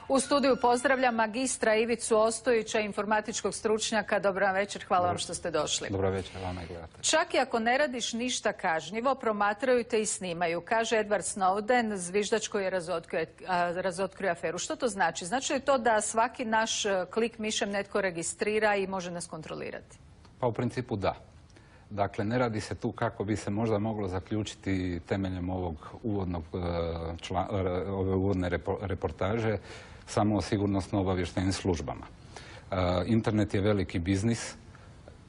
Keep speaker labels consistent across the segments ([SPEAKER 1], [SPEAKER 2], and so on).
[SPEAKER 1] U studiju pozdravljam magistra Ivicu Ostojića, informatičkog stručnjaka. Dobar večer, hvala vam što ste došli.
[SPEAKER 2] Dobro večer, vama i gledate.
[SPEAKER 1] Čak i ako ne radiš ništa kažnjivo, promatraju te i snimaju, kaže Edward Snowden, zviždač koji je razotkrio aferu. Što to znači? Znači li to da svaki naš klik mišem netko registrira i može nas kontrolirati?
[SPEAKER 2] Pa u principu da. Dakle, ne radi se tu kako bi se možda moglo zaključiti temeljem ove uvodne reportaže samo o sigurnosno-obavještajnim službama. Internet je veliki biznis,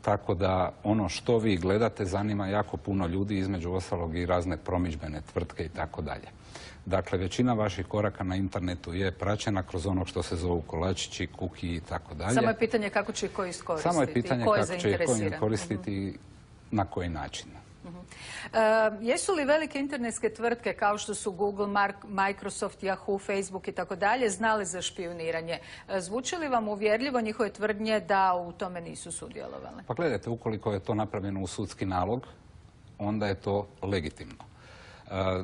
[SPEAKER 2] tako da ono što vi gledate zanima jako puno ljudi, između ostalog i razne promidžbene tvrtke i tako dalje. Dakle, većina vaših koraka na internetu je praćena kroz ono što se zovu kolačići, kuki i tako dalje.
[SPEAKER 1] Samo je pitanje kako će i ko iskoristiti.
[SPEAKER 2] Samo je pitanje kako će i ko koristiti i na koji način.
[SPEAKER 1] Jesu li velike internetske tvrtke kao što su Google, Microsoft, Yahoo, Facebook i tako dalje znali za špijuniranje? Zvuči li vam uvjerljivo njihove tvrdnje da u tome nisu sudjelovali?
[SPEAKER 2] Pa gledajte, ukoliko je to napravljeno u sudski nalog, onda je to legitimno.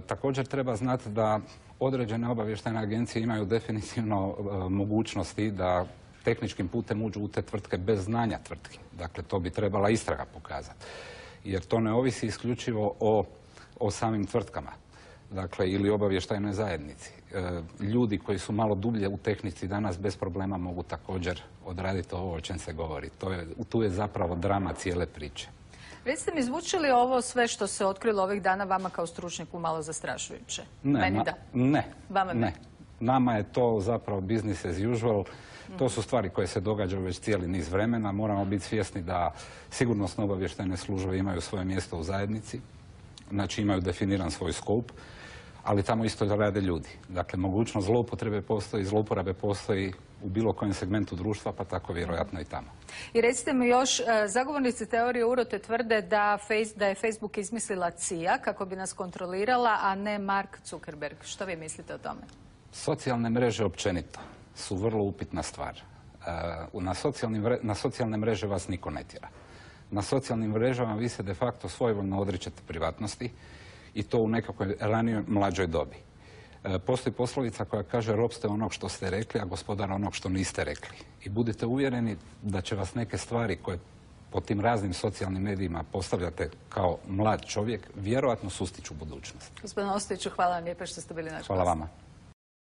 [SPEAKER 2] Također treba znati da određene obavještajne agencije imaju definitivno mogućnosti da tehničkim putem uđu u te tvrtke bez znanja tvrtki. Dakle, to bi trebala istraga pokazati. Jer to ne ovisi isključivo o samim tvrtkama, dakle, ili obavještajnoj zajednici. Ljudi koji su malo dublje u tehnici danas bez problema mogu također odraditi ovo o čem se govori. Tu je zapravo drama cijele priče.
[SPEAKER 1] Recite mi, zvuči li ovo sve što se otkrilo ovih dana vama kao stručnjaku malo zastrašujuće?
[SPEAKER 2] Ne. Nama je to zapravo business as usual. To su stvari koje se događaju već cijeli niz vremena. Moramo biti svjesni da sigurnosno-obavještajne službe imaju svoje mjesto u zajednici, znači imaju definiran svoj skop, ali tamo isto rade ljudi. Dakle, mogućnost zloupotrebe postoji, zlouporabe postoji u bilo kojem segmentu društva, pa tako vjerojatno i tamo.
[SPEAKER 1] I recite mi još, zagovornici teorije urote tvrde da je Facebook izmislila CIA kako bi nas kontrolirala, a ne Mark Zuckerberg. Što vi mislite o tome?
[SPEAKER 2] Socijalne mreže općenito su vrlo upitna stvar. Na socijalne mreže vas niko ne tjera. Na socijalnim mrežama vi se de facto svojevoljno odričete privatnosti i to u nekakvoj ranijoj mlađoj dobi. Postoji poslovica koja kaže rob ste onog što ste rekli, a gospodar onog što niste rekli. I budite uvjereni da će vas neke stvari koje po tim raznim socijalnim medijima postavljate kao mlad čovjek vjerojatno sustići u budućnosti.
[SPEAKER 1] Gospodine Ostojiću, hvala vam lijepo što ste bili naš gost.
[SPEAKER 2] Hvala vama.